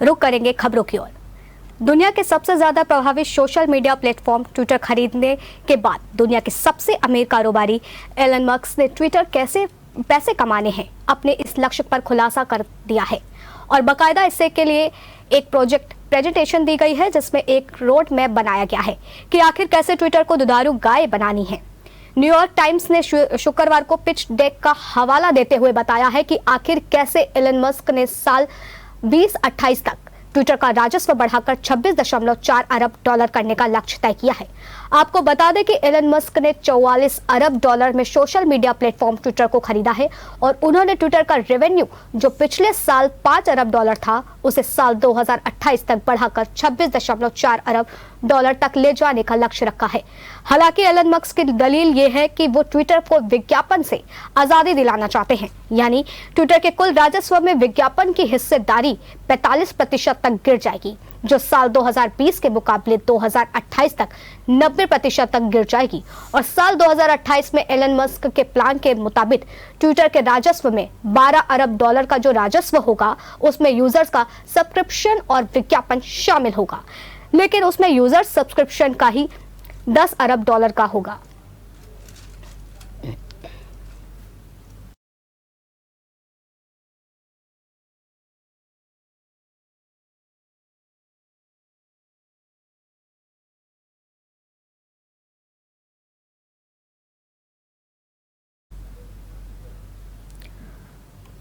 रुक करेंगे खबरों की ओर। दुनिया के सबसे ज्यादा प्रभावित सोशल मीडिया प्लेटफॉर्म ट्विटर खरीदने के बाद दुनिया के सबसे अमीर कारोबारी एलन मस्क ने ट्विटर कैसे पैसे कमाने हैं अपने इस लक्ष्य पर खुलासा कर दिया है और बाकायदा इससे के लिए एक प्रेजेंटेशन दी गई है जिसमें एक रोड मैप बनाया गया है कि आखिर कैसे ट्विटर को दुधारू गाय बनानी है। न्यूयॉर्क टाइम्स ने शुक्रवार को पिच डेक का हवाला देते हुए बताया है कि आखिर कैसे एलन मस्क ने साल 2028 तक ट्विटर का राजस्व बढ़ाकर 26.4 अरब डॉलर करने का लक्ष्य तय किया है। आपको बता दें कि एलन मस्क ने 44 अरब डॉलर में सोशल मीडिया प्लेटफॉर्म ट्विटर को खरीदा है और उन्होंने ट्विटर का रेवेन्यू जो पिछले साल 5 अरब डॉलर था उसे साल 2028 तक बढ़ाकर 26.4 अरब डॉलर तक ले जाने का लक्ष्य रखा है। हालांकि एलन मस्क की दलील ये है कि वो ट्विटर को विज्ञापन से आजादी दिलाना चाहते हैं, यानी ट्विटर के कुल राजस्व में विज्ञापन की हिस्सेदारी 45% तक गिर जाएगी, जो साल 2020 के मुकाबले 2028 तक 90% तक गिर जाएगी। और साल 2028 में एलन मस्क के प्लान के मुताबिक ट्विटर के राजस्व में 12 अरब डॉलर का जो राजस्व होगा उसमें यूजर्स का सब्सक्रिप्शन और विज्ञापन शामिल होगा, लेकिन उसमें यूजर सब्सक्रिप्शन का ही 10 अरब डॉलर का होगा।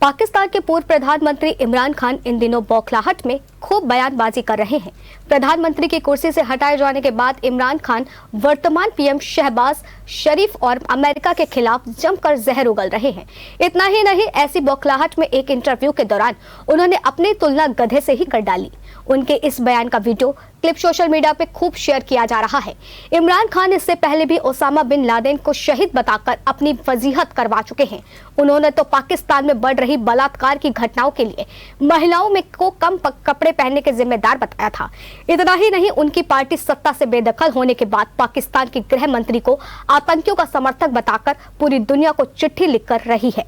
पाकिस्तान के पूर्व प्रधानमंत्री इमरान खान इन दिनों बौखलाहट में खूब बयानबाजी कर रहे हैं। प्रधानमंत्री की कुर्सी से हटाए जाने के बाद इमरान खान वर्तमान पीएम शहबाज शरीफ और अमेरिका के खिलाफ जमकर जहर उगल रहे हैं। इतना ही नहीं, ऐसी बौखलाहट में एक इंटरव्यू के दौरान उन्होंने अपनी तुलना गधे से ही कर डाली। उनके इस बयान का वीडियो क्लिप सोशल मीडिया पे खूब शेयर किया जा रहा है। इमरान खान इससे पहले भी ओसामा बिन लादेन को शहीद बताकर अपनी वजीहत करवा चुके हैं। उन्होंने तो पाकिस्तान में बढ़ रही बलात्कार की घटनाओं के लिए महिलाओं में को कम कपड़े पहनने के जिम्मेदार बताया था। इतना ही नहीं, उनकी पार्टी सत्ता से बेदखल होने के बाद पाकिस्तान के गृह मंत्री को आतंकियों का समर्थक बताकर पूरी दुनिया को चिट्ठी लिखकर रही है।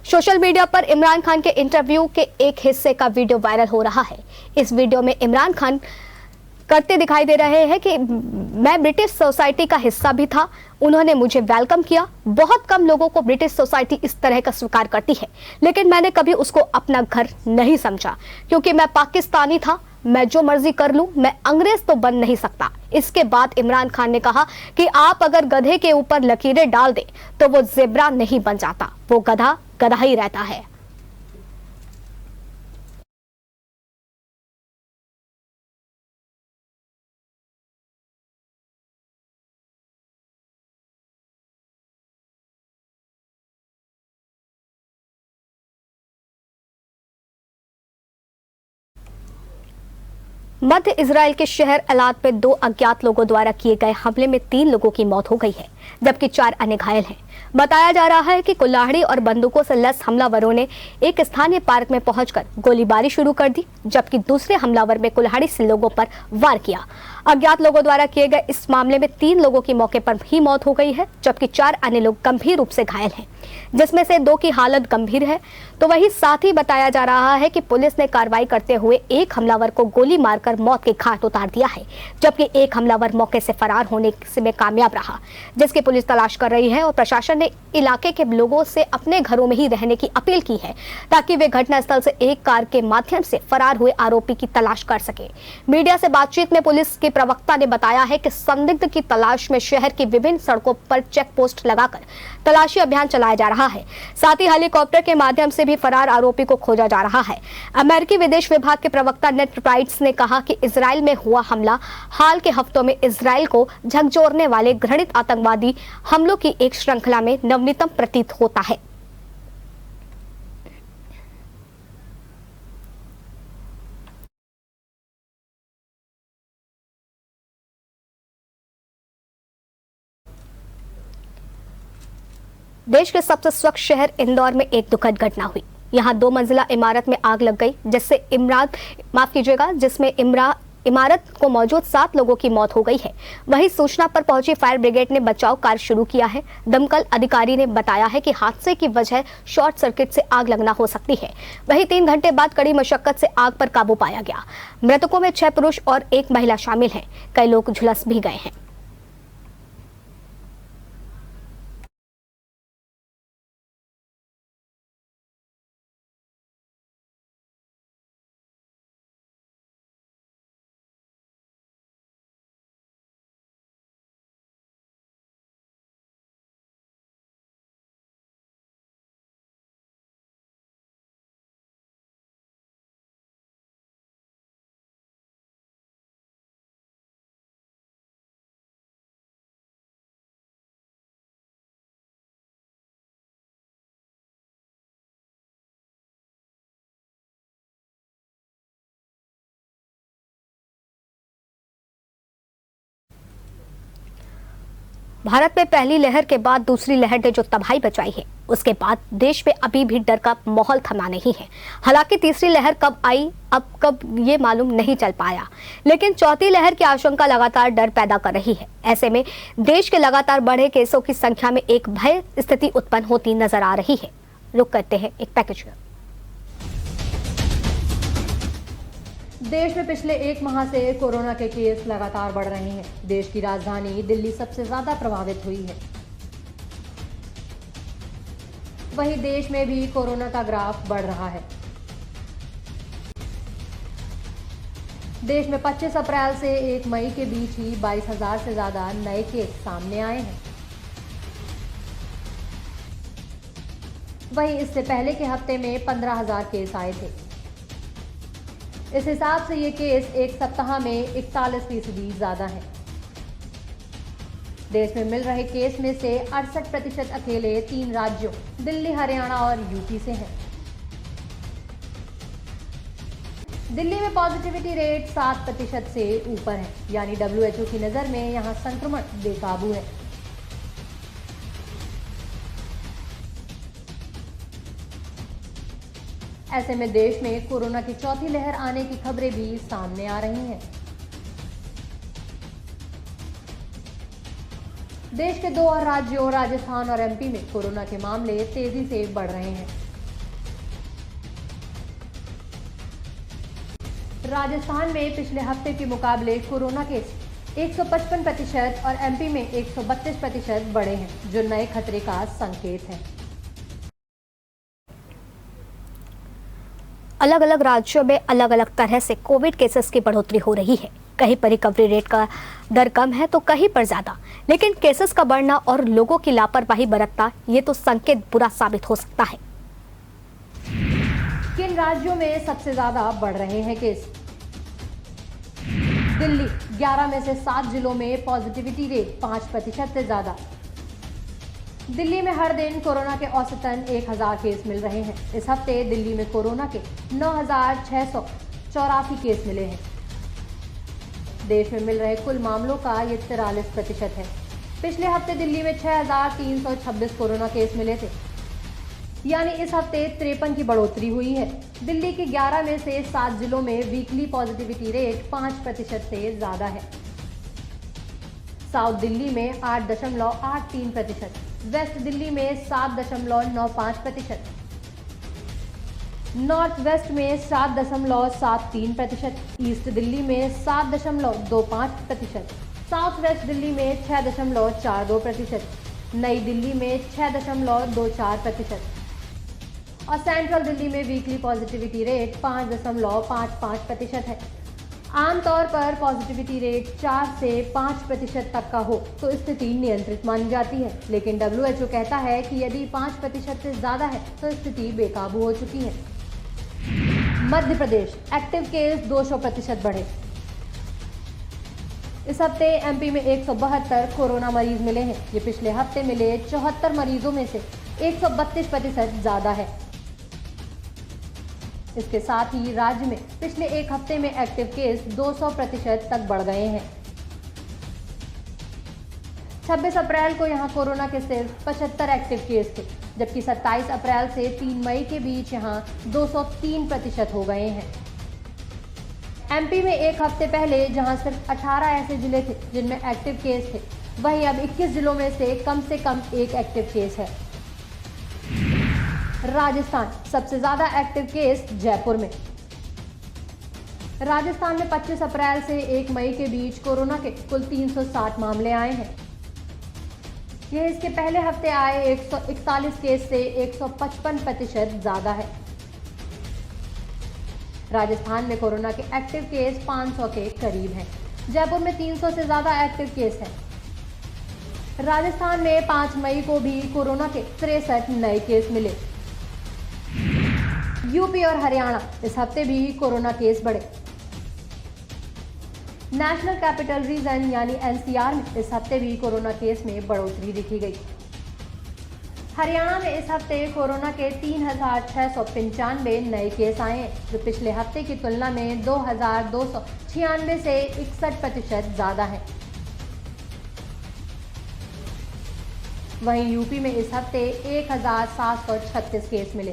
सोशल मीडिया पर इमरान खान के इंटरव्यू के एक हिस्से का वीडियो वायरल हो रहा है। इस वीडियो में इमरान खान करते दिखाई दे रहे हैं कि मैं ब्रिटिश सोसाइटी का हिस्सा भी था, उन्होंने मुझे वेलकम किया। बहुत कम लोगों को ब्रिटिश सोसाइटी इस तरह का स्वीकार करती है, लेकिन मैंने कभी उसको अपना घर नहीं समझा क्योंकि मैं पाकिस्तानी था। मैं जो मर्जी कर लूं, मैं अंग्रेज तो बन नहीं सकता। इसके बाद इमरान खान ने कहा कि आप अगर गधे के ऊपर लकीरें डाल दें तो वो ज़ेब्रा नहीं बन जाता, वो गधा गधा ही रहता है। मध्य इजराइल के शहर एलात पे 2 अज्ञात लोगों द्वारा किए गए हमले में 3 लोगों की मौत हो गई है, जबकि 4 अन्य घायल हैं। बताया जा रहा है कि कुल्हाड़ी और बंदूकों से लैस हमलावरों ने एक स्थानीय पार्क में पहुंचकर गोलीबारी शुरू कर दी, जबकि दूसरे हमलावर में कुल्हाड़ी से लोगों पर वार किया। अज्ञात लोगों द्वारा किए गए इस मामले में 3 लोगों की मौके पर ही मौत हो गई है, जबकि 4 अन्य लोग गंभीर रूप से घायल हैं, जिसमें से 2 की हालत गंभीर है। तो वही साथ ही बताया जा रहा है कि पुलिस ने कार्रवाई करते हुए एक हमलावर को गोली मारकर मौत के घाट उतार दिया है, जबकि एक हमलावर मौके से फरार होने में कामयाब रहा, जिसकी पुलिस तलाश कर रही है। और प्रशासन ने इलाके के लोगों से अपने घरों में ही रहने की अपील की है ताकि वे घटनास्थल से एक कार के माध्यम से फरार हुए आरोपी की तलाश कर सके। मीडिया से बातचीत में पुलिस के प्रवक्ता ने बताया है कि संदिग्ध की तलाश में शहर की विभिन्न सड़कों पर चेक पोस्ट लगाकर तलाशी अभियान चलाया जा रहा है। साथ ही हेलीकॉप्टर के माध्यम से भी फरार आरोपी को खोजा जा रहा है। अमेरिकी विदेश विभाग के प्रवक्ता नेड प्राइस ने कहा कि इजराइल में हुआ हमला हाल के हफ्तों में इजराइल को झकझोरने वाले घृणित आतंकवादी हमलों की एक श्रृंखला में नवीनतम प्रतीत होता है। देश के सबसे स्वच्छ शहर इंदौर में एक दुखद घटना हुई। यहाँ 2 मंजिला इमारत में आग लग गई, जिसमें इमारत को मौजूद 7 लोगों की मौत हो गई है। वहीं सूचना पर पहुंची फायर ब्रिगेड ने बचाव कार्य शुरू किया है। दमकल अधिकारी ने बताया है कि हादसे की वजह शॉर्ट सर्किट से आग लगना हो सकती है। वहीं 3 घंटे बाद कड़ी मशक्कत से आग पर काबू पाया गया। मृतकों में 6 पुरुष और 1 महिला शामिल हैं। कई लोग झुलस भी गए हैं। भारत में पहली लहर के बाद दूसरी लहर ने जो तबाही मचाई है, उसके बाद देश में अभी भी डर का माहौल थमा नहीं है। हालांकि तीसरी लहर कब आई, अब कब ये मालूम नहीं चल पाया, लेकिन चौथी लहर की आशंका लगातार डर पैदा कर रही है। ऐसे में देश के लगातार बढ़े केसों की संख्या में एक भय स्थिति उत्पन्न होती नजर आ रही है। रुक करते हैं एक पैकेज में। देश में पिछले 1 माह से कोरोना के केस लगातार बढ़ रहे हैं। देश की राजधानी दिल्ली सबसे ज्यादा प्रभावित हुई है। वहीं देश में भी कोरोना का ग्राफ बढ़ रहा है। देश में 25 अप्रैल से 1 मई के बीच ही 22,000 से ज्यादा नए केस सामने आए हैं। वहीं इससे पहले के हफ्ते में 15,000 केस आए थे। इस हिसाब से ये केस एक सप्ताह में 41% ज्यादा है। देश में मिल रहे केस में से 68% अकेले 3 राज्यों दिल्ली, हरियाणा और यूपी से हैं। दिल्ली में पॉजिटिविटी रेट 7% से ऊपर है, यानी WHO की नजर में यहां संक्रमण बेकाबू है। ऐसे में देश में कोरोना की चौथी लहर आने की खबरें भी सामने आ रही हैं। देश के 2 और राज्यों राजस्थान और एमपी में कोरोना के मामले तेजी से बढ़ रहे हैं। राजस्थान में पिछले हफ्ते के मुकाबले कोरोना केस 155% और एमपी में 132% बढ़े हैं, जो नए खतरे का संकेत है। अलग अलग राज्यों में अलग अलग तरह से कोविड केसेस की बढ़ोतरी हो रही है। कहीं पर रिकवरी रेट का दर कम है तो कहीं पर ज्यादा, लेकिन केसेस का बढ़ना और लोगों की लापरवाही बरतना, ये तो संकेत बुरा साबित हो सकता है। किन राज्यों में सबसे ज्यादा बढ़ रहे हैं केस? दिल्ली 11 में से 7 जिलों में पॉजिटिविटी रेट 5% से ज्यादा। दिल्ली में हर दिन कोरोना के औसतन 1000 केस मिल रहे हैं। इस हफ्ते दिल्ली में कोरोना के 9,684 केस मिले हैं। देश में मिल रहे कुल मामलों का ये 43% है। पिछले हफ्ते दिल्ली में 6,326 कोरोना केस मिले थे, यानी इस हफ्ते 53 की बढ़ोतरी हुई है। दिल्ली के 11 में से 7 जिलों में वीकली पॉजिटिविटी रेट 5% से ज्यादा है। साउथ दिल्ली में 8.83%, वेस्ट दिल्ली में 7.95%, नॉर्थ वेस्ट में 7.73%, ईस्ट दिल्ली में 7.25%, साउथ वेस्ट दिल्ली में 6.42%, नई दिल्ली में 6.24% और सेंट्रल दिल्ली में वीकली पॉजिटिविटी रेट 5.55% है। आमतौर पर पॉजिटिविटी रेट 4 से 5% तक का हो तो स्थिति नियंत्रित मानी जाती है, लेकिन WHO कहता है कि यदि 5% से ज्यादा है तो स्थिति बेकाबू हो चुकी है। मध्य प्रदेश एक्टिव केस 200% बढ़े। इस हफ्ते एमपी में 172 कोरोना मरीज मिले हैं। ये पिछले हफ्ते मिले 74 मरीजों में से 132% ज्यादा है। इसके साथ ही राज्य में पिछले 1 हफ्ते में एक्टिव केस 200% तक बढ़ गए हैं। 26 अप्रैल को यहां कोरोना के सिर्फ 75 एक्टिव केस थे, जबकि 27 अप्रैल से 3 मई के बीच यहां 203% हो गए हैं। एमपी में एक हफ्ते पहले जहां सिर्फ 18 ऐसे जिले थे जिनमें एक्टिव केस थे, वहीं अब 21 जिलों में से कम एक एक्टिव केस है। राजस्थान, सबसे ज्यादा एक्टिव केस जयपुर में। राजस्थान में 25 अप्रैल से 1 मई के बीच कोरोना के कुल 360 मामले आए हैं। यह इसके पहले हफ्ते आए 141 केस से 155% ज्यादा है। राजस्थान में कोरोना के एक्टिव केस 500 के करीब हैं। जयपुर में 300 से ज्यादा एक्टिव केस हैं। राजस्थान में 5 मई को भी कोरोना के 63 नए केस मिले। यूपी और हरियाणा, इस हफ्ते भी कोरोना केस बढ़े। नेशनल कैपिटल रीजन यानी एनसीआर में इस हफ्ते भी कोरोना केस में बढ़ोतरी देखी गई। हरियाणा में इस हफ्ते कोरोना के 3,695 नए केस आए हैं, जो पिछले हफ्ते की तुलना में 2,296 से 61% ज्यादा है। वहीं यूपी में इस हफ्ते 1,736 केस मिले।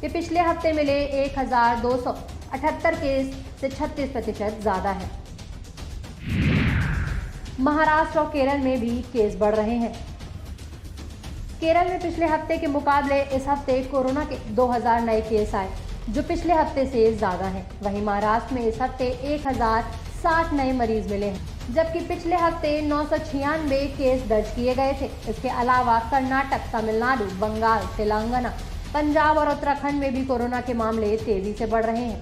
ये पिछले हफ्ते मिले 1,278 केस से 36% ज्यादा है। महाराष्ट्र और केरल में भी केस बढ़ रहे हैं। केरल में पिछले हफ्ते के मुकाबले इस हफ्ते कोरोना के 2,000 नए केस आए, जो पिछले हफ्ते से ज्यादा हैं। वहीं महाराष्ट्र में इस हफ्ते 1,060 नए मरीज मिले हैं, जबकि पिछले हफ्ते 996 केस दर्ज किए गए थे। इसके अलावा कर्नाटक, तमिलनाडु, बंगाल, तेलंगाना, पंजाब और उत्तराखंड में भी कोरोना के मामले तेजी से बढ़ रहे हैं।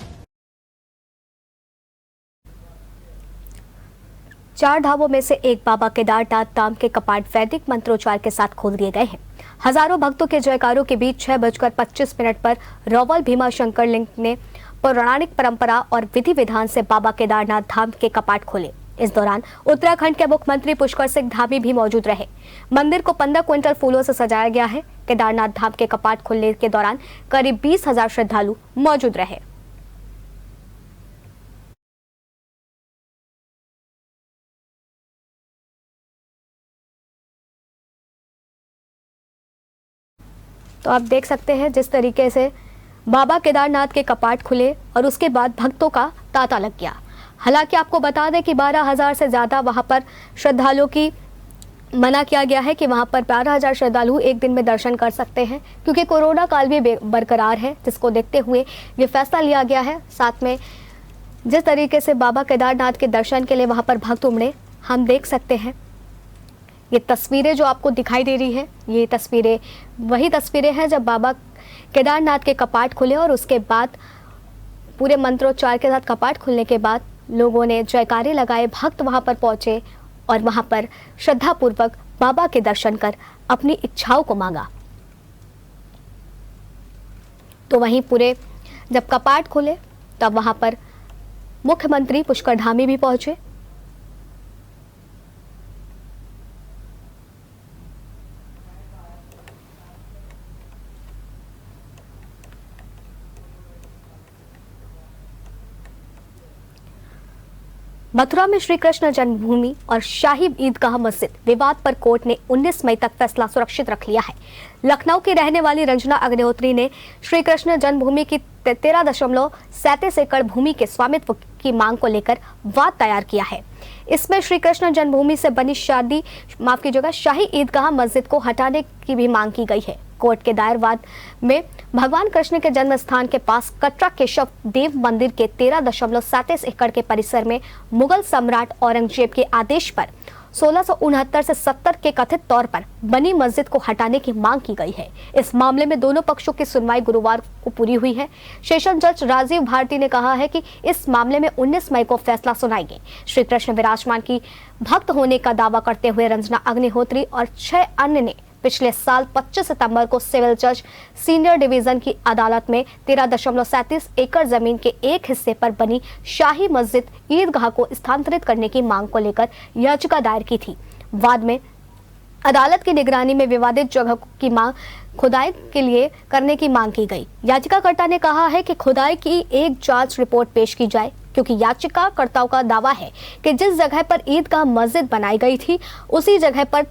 4 धामों में से एक बाबा केदारनाथ धाम के कपाट वैदिक मंत्रोच्चार के साथ खोल दिए गए हैं। हजारों भक्तों के जयकारों के बीच 6:25 पर रौवल भीमा शंकर लिंग ने पौराणिक परंपरा और विधि विधान से बाबा केदारनाथ धाम के कपाट खोले। इस दौरान उत्तराखंड के मुख्यमंत्री पुष्कर सिंह धामी भी मौजूद रहे। मंदिर को 15 क्विंटल फूलों से सजाया गया है। केदारनाथ धाम के कपाट खुलने के दौरान करीब 20,000 श्रद्धालु मौजूद रहे। तो आप देख सकते हैं जिस तरीके से बाबा केदारनाथ के कपाट खुले और उसके बाद भक्तों का तांता लग गया। हालांकि आपको बता दें कि 12,000 से ज़्यादा वहां पर श्रद्धालुओं की मना किया गया है कि वहां पर 12,000 श्रद्धालु एक दिन में दर्शन कर सकते हैं, क्योंकि कोरोना काल भी बरकरार है, जिसको देखते हुए ये फैसला लिया गया है। साथ में जिस तरीके से बाबा केदारनाथ के दर्शन के लिए वहां पर भक्त उमड़े, हम देख सकते हैं। ये तस्वीरें जो आपको दिखाई दे रही है, ये तस्वीरें वही तस्वीरें हैं जब बाबा केदारनाथ के कपाट खुले और उसके बाद पूरे मंत्रोच्चार के साथ कपाट खुलने के बाद लोगों ने जयकारे लगाए, भक्त वहां पर पहुंचे और वहां पर श्रद्धापूर्वक बाबा के दर्शन कर अपनी इच्छाओं को मांगा। तो वहीं पूरे जब कपाट खुले तब वहां पर मुख्यमंत्री पुष्कर धामी भी पहुंचे। मथुरा में श्री कृष्ण जन्मभूमि और शाही ईदगाह मस्जिद विवाद पर कोर्ट ने 19 मई तक फैसला सुरक्षित रख लिया है। लखनऊ की रहने वाली रंजना अग्निहोत्री ने श्री कृष्ण जन्मभूमि की 13.37 एकड़ भूमि के स्वामित्व की मांग को लेकर वाद तैयार किया है। इसमें श्री कृष्ण जन्मभूमि से बनी शाही ईदगाह मस्जिद को हटाने की भी मांग की गई है। कोर्ट के दायर वाद में भगवान कृष्ण के जन्म स्थान के पास कटरा केशव देव मंदिर के 13.37 एकड़ के परिसर में मुगल सम्राट औरंगजेब के आदेश पर 1669 से 70 के कथित तौर पर बनी मस्जिद को हटाने की मांग की गई है। इस मामले में दोनों पक्षों की सुनवाई गुरुवार को पूरी हुई है। सेशन जज राजीव भारती ने कहा है कि इस मामले में 19 मई को फैसला सुनाएंगे। श्री कृष्ण विराजमान की भक्त होने का दावा करते हुए रंजना अग्निहोत्री और 6 अन्य ने पिछले साल 25 सितंबर को सिविल जज सीनियर डिवीजन की अदालत में 13.37 एकड़ जमीन के एक हिस्से पर बनी शाही मस्जिद ईदगाह को स्थानांतरित करने की मांग को लेकर याचिका दायर की थी। बाद में अदालत की निगरानी में विवादित जगह की मांग खुदाई के लिए करने की मांग की गई। याचिकाकर्ता ने कहा है कि खुदाई की एक जांच रिपोर्ट पेश की जाए, क्योंकि याचिकाकर्ताओं का दावा है कि जिस जगह पर ईदगाह मस्जिद बनाई गई थी उसी जगह पर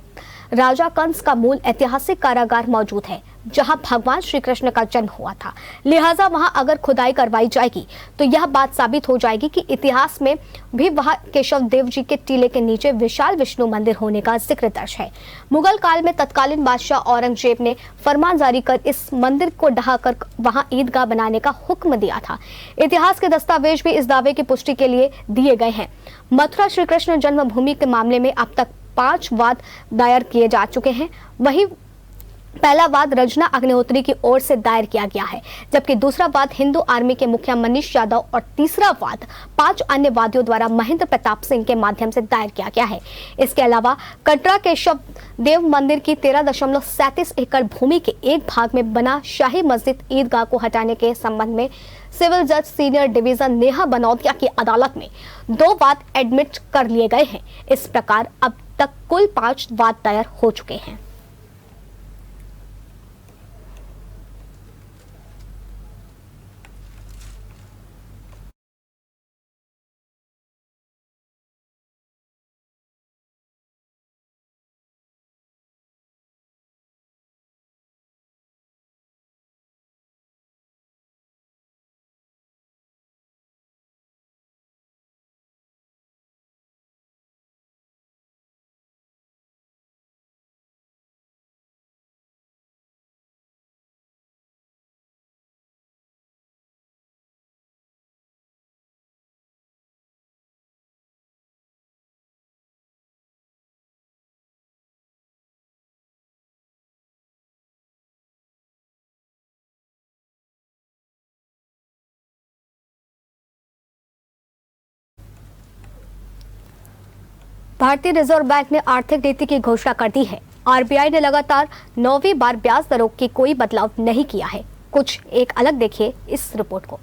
राजा कंस का मूल ऐतिहासिक कारागार मौजूद है। जहां भगवान श्री कृष्ण का जन्म हुआ था। लिहाजा वहां अगर खुदाई करवाई जाएगी तो यह बात साबित हो जाएगी कि इतिहास में भी वहां केशव देव जी के टीले के नीचे विशाल विष्णु मंदिर होने का जिक्र दर्ज है। मुगल काल में तत्कालीन बादशाह औरंगजेब ने फरमान जारी कर इस मंदिर को ढहाकर वहां ईदगाह बनाने का हुक्म दिया था। इतिहास के दस्तावेज भी इस दावे की पुष्टि के लिए दिए गए हैं। मथुरा श्री कृष्ण जन्मभूमि के मामले में अब तक 5 वाद दायर किए जा चुके हैं। वहीं पहला वाद रजना अग्निहोत्री की ओर से दायर किया गया है, जबकि दूसरा वाद हिंदू आर्मी के मुखिया मनीष यादव और तीसरा वाद 5 अन्य वादियों द्वारा महेंद्र प्रताप सिंह के माध्यम से दायर किया गया है। इसके अलावा कटरा केशव देव मंदिर की 13.37 एकड़ भूमि के एक भाग में बना शाही मस्जिद ईदगाह को हटाने के संबंध में सिविल जज सीनियर डिवीजन नेहा बनौतिया की अदालत में 2 वाद एडमिट कर लिए गए हैं। इस प्रकार अब तक कुल 5 वाद दायर हो चुके हैं। भारतीय रिजर्व बैंक ने आर्थिक नीति की घोषणा कर दी है। आरबीआई ने लगातार 9वीं बार ब्याज दरों की कोई बदलाव नहीं किया है। कुछ एक अलग देखिए इस रिपोर्ट को।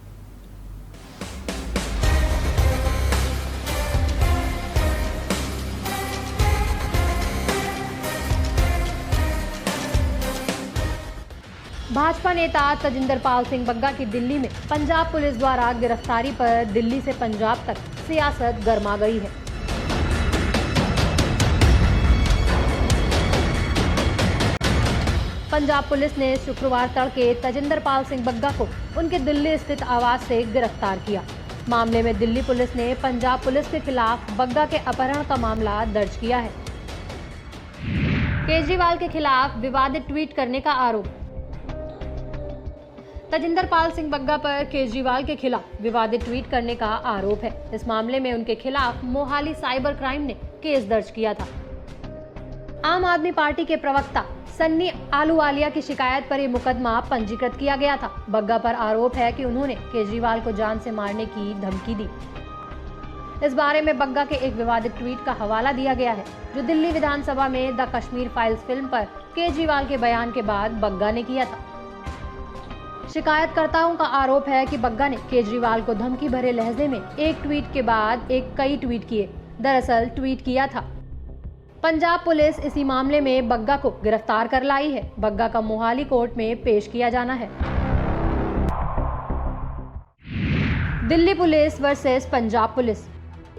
भाजपा नेता तजिंदर पाल सिंह बग्गा की दिल्ली में पंजाब पुलिस द्वारा गिरफ्तारी पर दिल्ली से पंजाब तक सियासत गर्मा गई है। पंजाब पुलिस ने शुक्रवार तड़के तजिंदर पाल सिंह बग्गा को उनके दिल्ली स्थित आवास से गिरफ्तार किया। मामले में दिल्ली पुलिस ने पंजाब पुलिस के खिलाफ बग्गा के अपहरण का मामला दर्ज किया है। केजरीवाल के खिलाफ विवादित ट्वीट करने का आरोप। तजिंदर पाल सिंह बग्गा पर केजरीवाल के खिलाफ विवादित ट्वीट करने का आरोप है। इस मामले में उनके खिलाफ मोहाली साइबर क्राइम ने केस दर्ज किया था। आम आदमी पार्टी के प्रवक्ता सन्नी आलूवालिया की शिकायत पर यह मुकदमा पंजीकृत किया गया था। बग्गा पर आरोप है कि उन्होंने केजरीवाल को जान से मारने की धमकी दी। इस बारे में बग्गा के एक विवादित ट्वीट का हवाला दिया गया है, जो दिल्ली विधानसभा में द कश्मीर फाइल्स फिल्म पर केजरीवाल के बयान के बाद बग्गा ने किया था। शिकायतकर्ताओं का आरोप है कि बग्गा ने केजरीवाल को धमकी भरे लहजे में एक ट्वीट के बाद कई ट्वीट किए। दरअसल ट्वीट किया था। पंजाब पुलिस इसी मामले में बग्गा को गिरफ्तार कर लाई है। बग्गा का मोहाली कोर्ट में पेश किया जाना है। Delhi police versus Punjab police.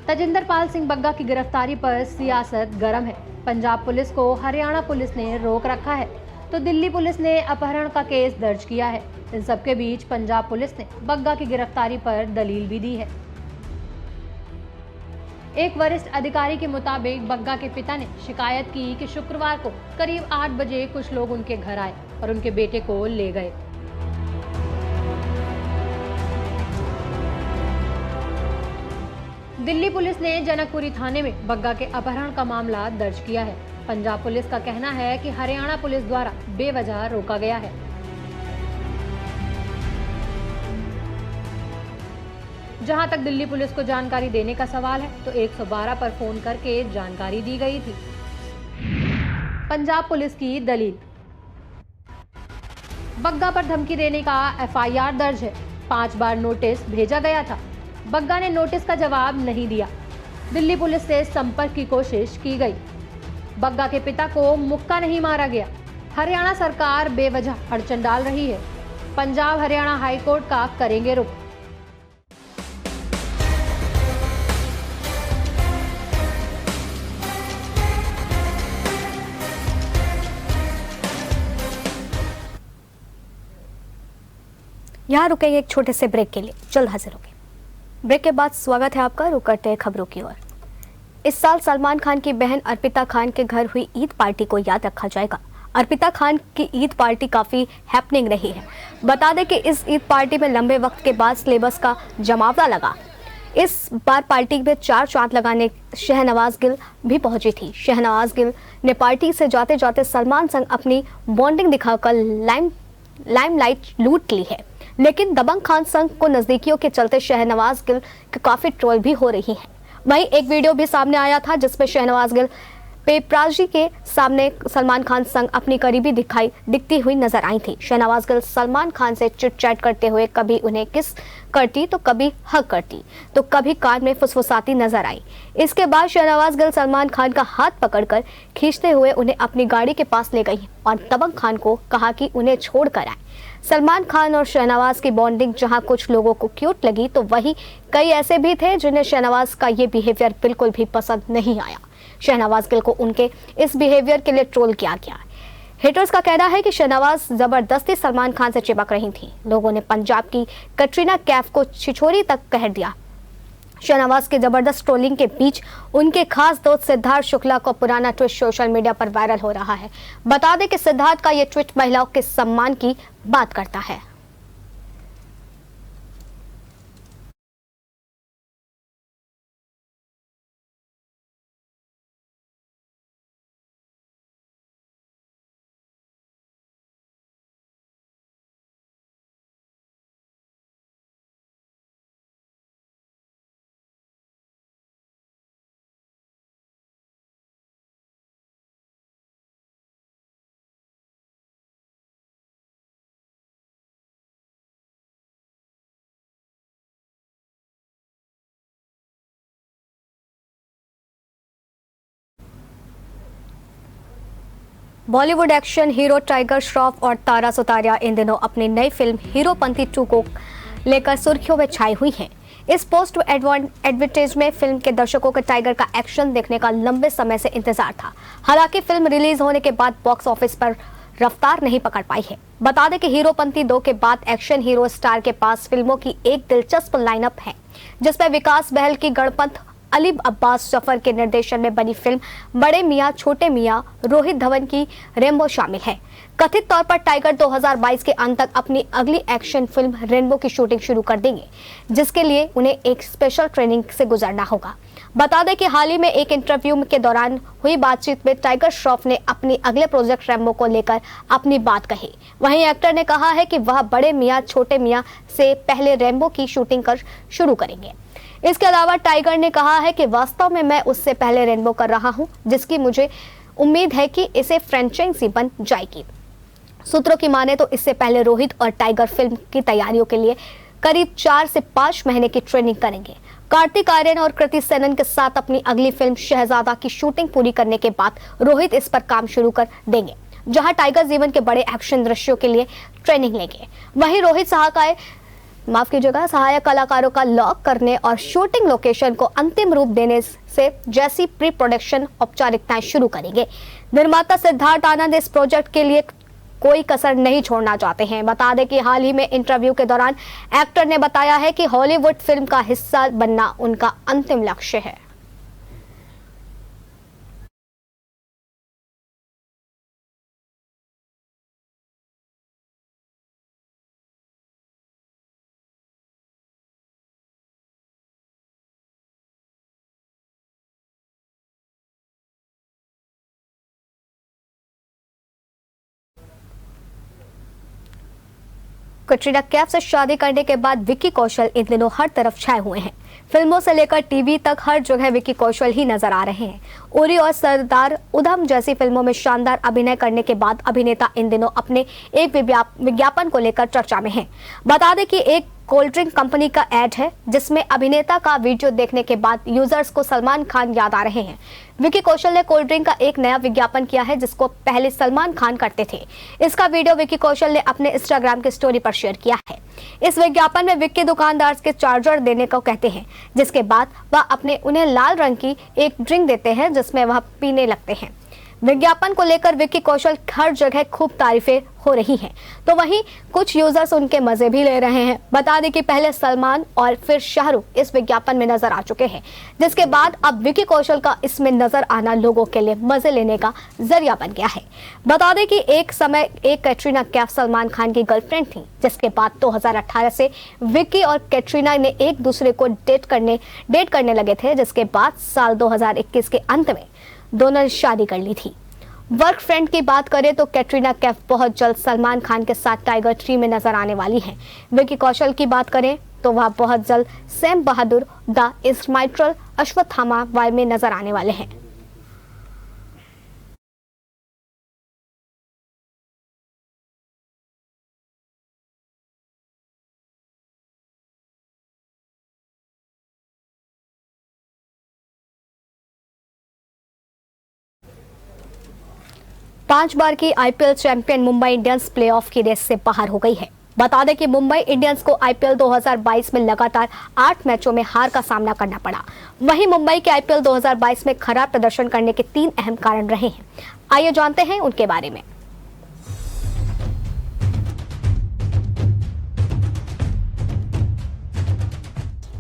Tajinder Pal Singh Bagga की गिरफ्तारी पर सियासत गर्म है। पंजाब पुलिस को हरियाणा पुलिस ने रोक रखा है, तो दिल्ली पुलिस ने अपहरण का केस दर्ज किया है। इन सबके बीच पंजाब पुलिस ने बग्गा की गिरफ्तारी पर दलील भी दी है। एक वरिष्ठ अधिकारी के मुताबिक बग्गा के पिता ने शिकायत की कि शुक्रवार को करीब 8 बजे कुछ लोग उनके घर आए और उनके बेटे को ले गए। दिल्ली पुलिस ने जनकपुरी थाने में बग्गा के अपहरण का मामला दर्ज किया है। पंजाब पुलिस का कहना है कि हरियाणा पुलिस द्वारा बेवजह रोका गया है। जहां तक दिल्ली पुलिस को जानकारी देने का सवाल है, तो 112 पर फोन करके जानकारी दी गई थी। पंजाब पुलिस की दलील। बग्गा पर धमकी देने का एफआईआर दर्ज है। 5 बार नोटिस भेजा गया था। बग्गा ने नोटिस का जवाब नहीं दिया। दिल्ली पुलिस से संपर्क की कोशिश की गई। बग्गा के पिता को मुक्का नहीं मारा गया। हरियाणा सरकार बेवजह अड़चन डाल रही है। पंजाब हरियाणा हाईकोर्ट का करेंगे रुख। यहाँ रुकेंगे एक छोटे से ब्रेक के लिए, जल्द हाजिर होंगे। ब्रेक के बाद स्वागत है आपका। रुक करते हैं खबरों की ओर। इस साल सलमान खान की बहन अर्पिता खान के घर हुई ईद पार्टी को याद रखा जाएगा। अर्पिता खान की ईद पार्टी काफी हैपनिंग रही है। बता दें कि इस ईद पार्टी में लंबे वक्त के बाद सिलेबस का जमावड़ा लगा। इस बार पार्टी में 4 चांद लगाने शहनवाज गिल भी पहुंची थी। शहनवाज गिल ने पार्टी से जाते जाते सलमान संग अपनी बॉन्डिंग दिखाकर लाइमलाइट लूट ली है। लेकिन दबंग खान संग को नजदीकियों के चलते शहनवाज गिल के काफी ट्रोल भी हो रही हैं। वहीं एक वीडियो भी सामने आया था जिसमें शहनवाज गिल पेपराजी के सामने सलमान खान संग अपनी करीबी दिखती हुई नजर आई थी। शहनवाज गिल सलमान खान से चिट चैट करते हुए कभी उन्हें किस करती तो कभी हक करती तो कभी कान में फुसफुसाती नजर आई। इसके बाद शहनवाज गिल सलमान खान का हाथ पकड़कर खींचते हुए उन्हें अपनी गाड़ी के पास ले गई और दबंग खान को कहा कि उन्हें छोड़ कर आए। सलमान खान और शहनवाज की बॉन्डिंग जहां कुछ लोगों को क्यूट लगी तो वहीं कई ऐसे भी थे जिन्हें शहनवाज का ये बिहेवियर बिल्कुल भी पसंद नहीं आया। शहनवाज गिल को उनके इस बिहेवियर के लिए ट्रोल किया गया। हेटर्स का कहना है कि शहनवाज जबरदस्ती सलमान खान से चिपक रही थी। लोगों ने पंजाब की कटरीना कैफ को छिछोरी तक कह दिया। शहनवाज के जबरदस्त ट्रोलिंग के बीच उनके खास दोस्त सिद्धार्थ शुक्ला का पुराना ट्वीट सोशल मीडिया पर वायरल हो रहा है। बता दें कि सिद्धार्थ का यह ट्वीट महिलाओं के सम्मान की बात करता है। Bollywood action hero tiger Shroff और तारा सुतारिया इन दिनों अपनी नई फिल्म हीरोपंती 2 को लेकर सुर्खियों में छाई हुई हैं। इस पोस्ट एडवर्टाइज में फिल्म के दर्शकों को टाइगर का एक्शन देखने का लंबे समय से इंतजार था। हालांकि फिल्म रिलीज होने के बाद बॉक्स ऑफिस पर रफ्तार नहीं पकड़ पाई है। बता दें कि हीरोपंती 2 के बाद एक्शन हीरो स्टार के पास फिल्मों की एक दिलचस्प लाइनअप है, जिसमें विकास बहल की गणपत, अली अब्बास जफर के निर्देशन में बनी फिल्म बड़े मियां छोटे मियां, रोहित धवन की रेनबो शामिल है। कथित तौर पर टाइगर 2022 के अंत तक अपनी अगली एक्शन फिल्म रेनबो की शूटिंग शुरू कर देंगे, जिसके लिए उन्हें एक स्पेशल ट्रेनिंग से गुजरना होगा। बता दें कि हाल ही में एक इंटरव्यू के दौरान हुई बातचीत में टाइगर श्रॉफ ने अपनी अगले प्रोजेक्ट रेनबो को लेकर अपनी बात कही। वहीं एक्टर ने कहा है कि वह बड़े मियां छोटे मियां से पहले रेनबो की शूटिंग शुरू करेंगे। इसके अलावा टाइगर ने कहा है कि वास्तव में मैं उससे पहले रेनबो कर रहा हूं, जिसकी मुझे उम्मीद है कि इसे फ्रेंचाइजी बन जाएगी। सूत्रों की माने तो इससे पहले रोहित और टाइगर फिल्म की तैयारियों के लिए करीब 4 से 5 महीने की ट्रेनिंग करेंगे। कार्तिक आर्यन और कृति सेनन के साथ अपनी अगली फिल्म शहजादा की शूटिंग पूरी करने के बाद रोहित इस पर काम शुरू कर देंगे, जहां टाइगर जीवन के बड़े एक्शन दृश्यों के लिए ट्रेनिंग लेंगे। वहीं रोहित सहायक कलाकारों का लॉक करने और शूटिंग लोकेशन को अंतिम रूप देने से जैसी प्री प्रोडक्शन औपचारिकताएं शुरू करेंगे। निर्माता सिद्धार्थ आनंद इस प्रोजेक्ट के लिए कोई कसर नहीं छोड़ना चाहते हैं। बता दें कि हाल ही में इंटरव्यू के दौरान एक्टर ने बताया है कि हॉलीवुड फिल्म का हिस्सा बनना उनका अंतिम लक्ष्य है। कटरीना कैफ से शादी करने के बाद विक्की कौशल इन दिनों हर तरफ छाए हुए हैं। फिल्मों से लेकर टीवी तक हर जगह विक्की कौशल ही नजर आ रहे हैं। उरी और सरदार उधम जैसी फिल्मों में शानदार अभिनय करने के बाद अभिनेता इन दिनों अपने एक विज्ञापन को लेकर चर्चा में हैं। बता दें कि एक कोल्ड ड्रिंक कंपनी का एड है, जिसमें अभिनेता का वीडियो देखने के बाद यूजर्स को सलमान खान याद आ रहे हैं। विक्की कौशल ने कोल्ड ड्रिंक का एक नया विज्ञापन किया है, जिसको पहले सलमान खान करते थे। इसका वीडियो विक्की कौशल ने अपने इंस्टाग्राम की स्टोरी पर शेयर किया है। इस विज्ञापन में विक्की दुकानदार के चार्जर देने को कहते हैं, जिसके बाद वह उन्हें लाल रंग की एक ड्रिंक देते हैं, जिसमें वह पीने लगते हैं। विज्ञापन को लेकर विक्की कौशल हर जगह खूब तारीफें हो रही हैं, तो वहीं कुछ यूजर्स उनके मजे भी ले रहे हैं। बता दें कि पहले सलमान और फिर शाहरुख इस विज्ञापन में नजर आ चुके हैं, जिसके बाद अब विक्की कौशल का इसमें नजर आना लोगों के लिए मजे लेने का जरिया बन गया है। बता दें कि एक समय एक कैटरीना कैफ सलमान खान की गर्लफ्रेंड थी, जिसके बाद 2018 से विक्की और कैटरीना ने एक दूसरे को डेट करने लगे थे, जिसके बाद साल 2021 के अंत में दोनों ने शादी कर ली थी। वर्क फ्रेंड की बात करें तो कैटरीना कैफ बहुत जल्द सलमान खान के साथ टाइगर 3 में नजर आने वाली हैं। विक्की कौशल की बात करें तो वह बहुत जल्द सैम बहादुर द इस्माइल अश्वत्थामा वाई में नजर आने वाले हैं। पांच बार की IPL champion Mumbai Indians playoff की रेस से बाहर हो गई है। बता दें कि मुंबई इंडियंस को आईपीएल 2022 में लगातार 8 मैचों में हार का सामना करना पड़ा। वहीं मुंबई के आईपीएल 2022 में खराब प्रदर्शन करने के 3 अहम कारण रहे हैं। आइए जानते हैं उनके बारे में।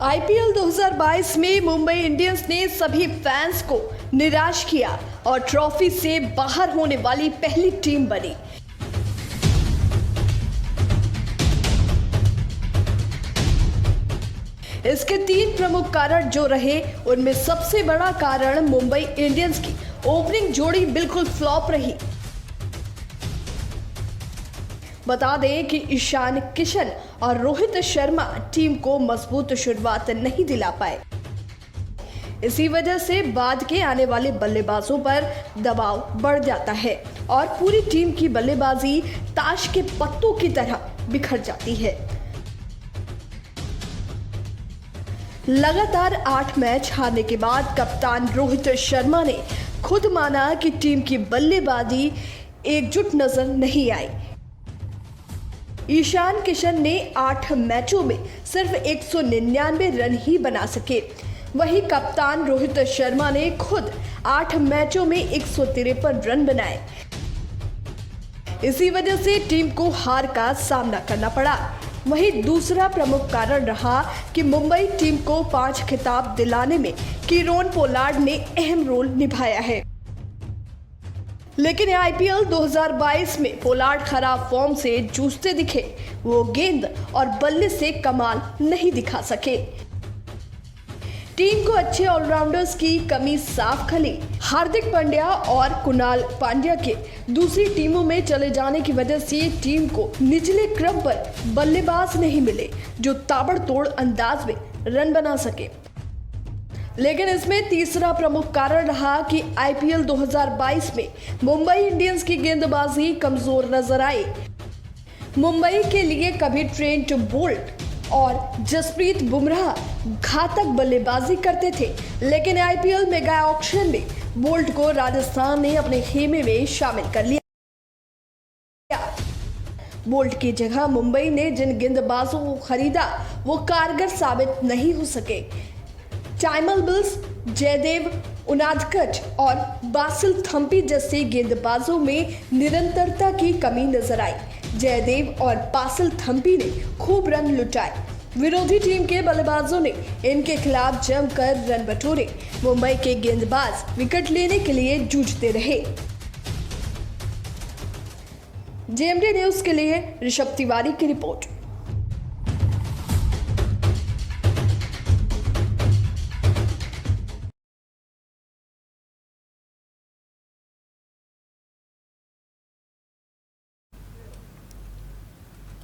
आईपीएल 2022 में मुंबई इंडियंस ने सभी फैंस को निराश किया और ट्रॉफी से बाहर होने वाली पहली टीम बनी। इसके 3 प्रमुख कारण जो रहे, उनमें सबसे बड़ा कारण मुंबई इंडियंस की ओपनिंग जोड़ी बिल्कुल फ्लॉप रही। बता दें कि ईशान किशन और रोहित शर्मा टीम को मजबूत शुरुआत नहीं दिला पाए। इसी वजह से बाद के आने वाले बल्लेबाजों पर दबाव बढ़ जाता है और पूरी टीम की बल्लेबाजी ताश के पत्तों की तरह बिखर जाती है। लगातार 8 मैच हारने के बाद कप्तान रोहित शर्मा ने खुद माना कि टीम की बल्लेबाजी एकजुट नजर नहीं आई। ईशान किशन ने 8 मैचों में सिर्फ 199 रन ही बना सके। वहीं कप्तान रोहित शर्मा ने खुद 8 मैचों में 153 रन बनाए। इसी वजह से टीम को हार का सामना करना पड़ा। वहीं दूसरा प्रमुख कारण रहा कि मुंबई टीम को 5 खिताब दिलाने में कीरोन पोलार्ड ने अहम रोल निभाया है। लेकिन आईपीएल 2022 में पोलार्ड खराब फॉर्म से जूझते दिखे। वो गेंद और बल्ले से कमाल नहीं दिखा सके। टीम को अच्छे ऑलराउंडर्स की कमी साफ खली। हार्दिक पांड्या और कुणाल पांड्या के दूसरी टीमों में चले जाने की वजह से टीम को निचले क्रम पर बल्लेबाज नहीं मिले जो ताबड़तोड़ अंदाज में रन बना सके। लेकिन इसमें तीसरा प्रमुख कारण रहा कि आईपीएल 2022 में मुंबई इंडियंस की गेंदबाजी कमजोर नजर आई। मुंबई के लिए कभी ट्रेंट बोल्ट और जसप्रीत बुमराह घातक बल्लेबाजी करते थे, लेकिन आईपीएल मेगा ऑक्शन में बोल्ट को राजस्थान ने अपने खेमे में शामिल कर लिया। बोल्ट की जगह मुंबई ने जिन गेंदबाजों को खरीदा वो कारगर साबित नहीं हो सके। टाइमल बिल्स, जयदेव उनादकट और बासिल थम्पी जैसे गेंदबाजों में निरंतरता की कमी नजर आई। जयदेव और बासिल थम्पी ने खूब रन लुटाए। विरोधी टीम के बल्लेबाजों ने इनके खिलाफ जमकर रन बटोरे। मुंबई के गेंदबाज विकेट लेने के लिए जूझते रहे। जेएमडी न्यूज के लिए ऋषभ तिवारी की रिपोर्ट।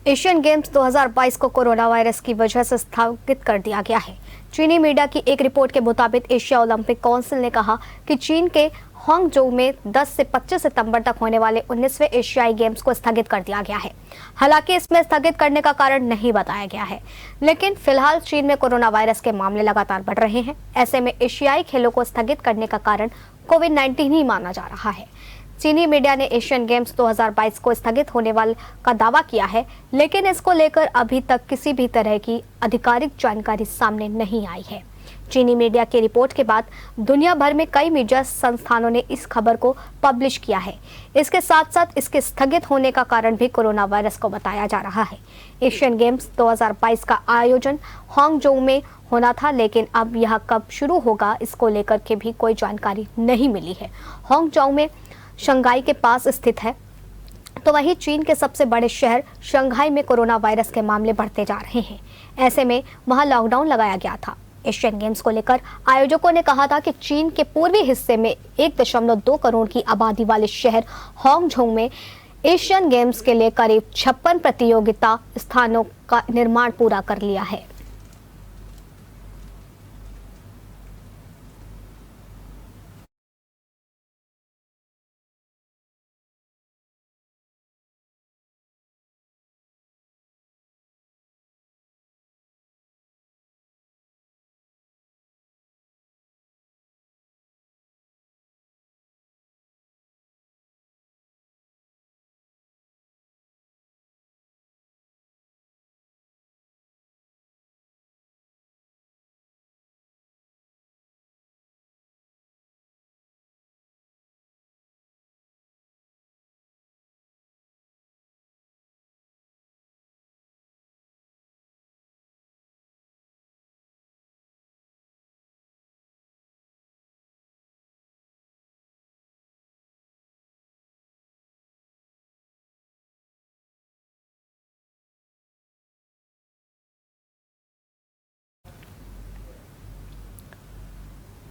एशियन गेम्स 2022 को कोरोना वायरस की वजह से स्थगित कर दिया गया है। चीनी मीडिया की एक रिपोर्ट के मुताबिक एशिया ओलंपिक काउंसिल ने कहा कि चीन के हांगझोउ में 10 से 25 सितंबर तक होने वाले 19वें एशियाई गेम्स को स्थगित कर दिया गया है। हालांकि इसमें स्थगित करने का कारण नहीं बताया गया है, लेकिन फिलहाल चीन में कोरोना वायरस के मामले लगातार बढ़ रहे हैं। ऐसे में एशियाई खेलों को स्थगित करने का कारण कोविड-19 ही माना जा रहा है। चीनी मीडिया ने एशियन गेम्स 2022 को स्थगित होने वाले का दावा किया है, लेकिन इसको लेकर अभी तक किसी भी तरह की आधिकारिक जानकारी सामने नहीं आई है। चीनी मीडिया की रिपोर्ट के बाद दुनिया भर में कई मीडिया संस्थानों ने इस खबर को पब्लिश किया है। इसके साथ साथ इसके स्थगित होने का कारण भी कोरोना वायरस को बताया जा रहा है। एशियन गेम्स 2022 का आयोजन हांगझोउ में होना था, लेकिन अब यह कब शुरू होगा इसको लेकर के भी कोई जानकारी नहीं मिली है। हांगझोउ में शंघाई के पास स्थित है, तो वहीं चीन के सबसे बड़े शहर शंघाई में कोरोना वायरस के मामले बढ़ते जा रहे हैं। ऐसे में वहां लॉकडाउन लगाया गया था। एशियन गेम्स को लेकर आयोजकों ने कहा था कि चीन के पूर्वी हिस्से में 1.2 करोड़ की आबादी वाले शहर हांगझोउ में एशियन गेम्स के लिए करीब 56 प्रतियोगिता स्थानों का निर्माण पूरा कर लिया है।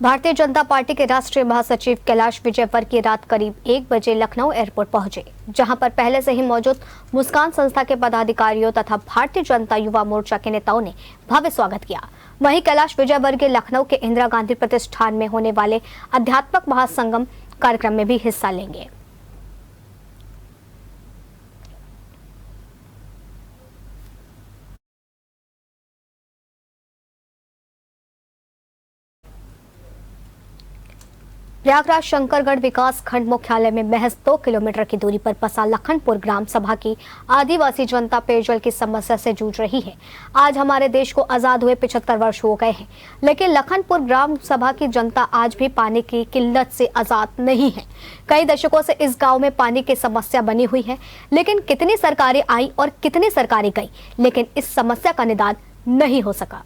भारतीय जनता पार्टी के राष्ट्रीय महासचिव कैलाश विजयवर्गीय रात करीब 1 बजे लखनऊ एयरपोर्ट पहुंचे, जहां पर पहले से ही मौजूद मुस्कान संस्था के पदाधिकारियों तथा भारतीय जनता युवा मोर्चा के नेताओं ने भव्य स्वागत किया। वहीं कैलाश विजयवर्गीय लखनऊ के इंदिरा गांधी प्रतिष्ठान में होने वाले अध्यात्मक महासंगम कार्यक्रम में भी हिस्सा लेंगे। प्रयागराज शंकरगढ़ विकास खंड मुख्यालय में महज 2 किलोमीटर की दूरी पर बसा लखनपुर ग्राम सभा की आदिवासी जनता पेयजल की समस्या से जूझ रही है। आज हमारे देश को आजाद हुए 75 वर्ष हो गए हैं, लेकिन लखनपुर ग्राम सभा की जनता आज भी पानी की किल्लत से आजाद नहीं है। कई दशकों से इस गांव में पानी की समस्या बनी हुई है, लेकिन कितनी सरकारें आई और कितनी सरकारें गई, लेकिन इस समस्या का निदान नहीं हो सका।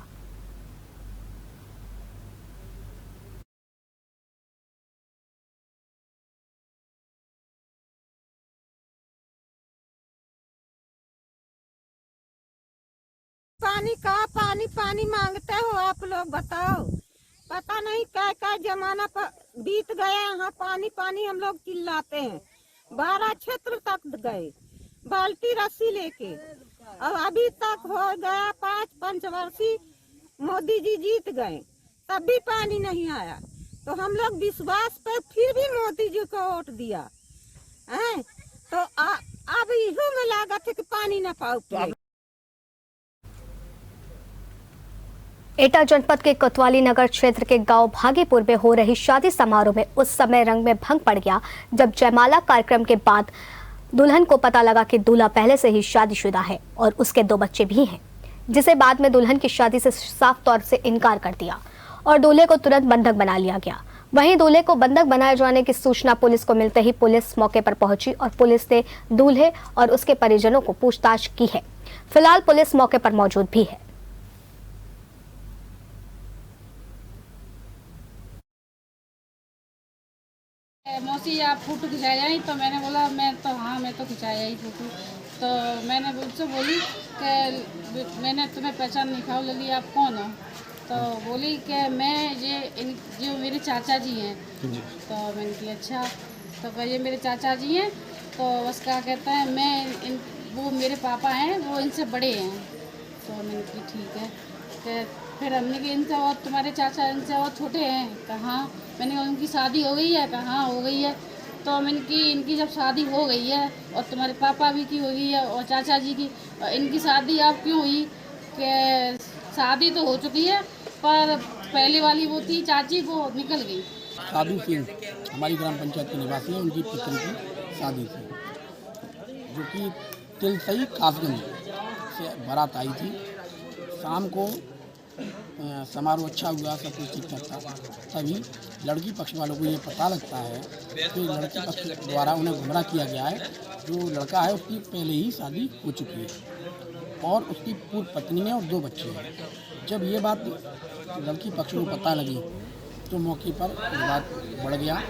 पानी का पानी मांगते हो आप लोग, बताओ। पता नहीं क्या जमाना बीत गया, यहाँ पानी हम लोग चिल्लाते हैं। 12 क्षेत्र तक गए बाल्टी रस्सी लेके, और अभी तक हो गया 5 पंचवर्षीय मोदी जी जीत गए, तब भी पानी नहीं आया। तो हम लोग विश्वास पे फिर भी मोदी जी को वोट दिया है। तो अब इहो में लागत है कि पानी न पाओ। एटा जनपद के कोतवाली नगर क्षेत्र के गांव भागीपुर में हो रही शादी समारोह में उस समय रंग में भंग पड़ गया जब जयमाला कार्यक्रम के बाद दुल्हन को पता लगा कि दूल्हा पहले से ही शादीशुदा है और उसके 2 बच्चे भी हैं, जिसे बाद में दुल्हन की शादी से साफ तौर से इनकार कर दिया और दूल्हे को तुरंत बंधक बना लिया गया। वहीं दूल्हे को बंधक बनाए जाने की सूचना पुलिस को मिलते ही पुलिस मौके पर पहुंची और पुलिस ने दूल्हे और उसके परिजनों को पूछताछ की है। फिलहाल पुलिस मौके पर मौजूद भी है। मौसी आप फोटो खिंचाई आई, तो मैंने बोला मैं तो खिंचाई आई फोटो। तो मैंने उससे बोली कि मैंने तुम्हें पहचान नहीं पाई, लली आप कौन हो? तो बोली कि मैं जो मेरे चाचा जी हैं। तो मैंने कहा अच्छा, तो ये मेरे चाचा जी हैं। तो बस क्या कहते हैं वो मेरे पापा हैं, वो इनसे बड़े हैं। तो मैंने कहा ठीक है। तो फिर हमने कहा इनसे और तुम्हारे चाचा इनसे और छोटे हैं? कहाँ। मैंने कहा उनकी शादी हो गई है? कहाँ हो गई है। तो मैंने की इनकी जब शादी हो गई है और तुम्हारे पापा भी की हो गई है और चाचा जी की, इनकी शादी अब क्यों हुई? कि शादी तो हो चुकी है, पर पहले वाली वो थी चाची, वो निकल गई। साधु सिंह हमारी ग्राम पंचायत के निवासी हैं, उनकी पुत्र की शादी थी, जो कि तिलसई कासगंज से बारात आई थी। शाम को समारोह अच्छा हुआ, सब कुछ ठीक ठाक था। तभी लड़की पक्ष वालों को ये पता लगता है कि लड़की पक्ष द्वारा उन्हें गुमराह किया गया है। जो लड़का है उसकी पहले ही शादी हो चुकी है और उसकी पूर्व पत्नी है और 2 बच्चे हैं। जब ये बात लड़की पक्ष को पता लगी तो मौके पर विवाद बढ़ गया।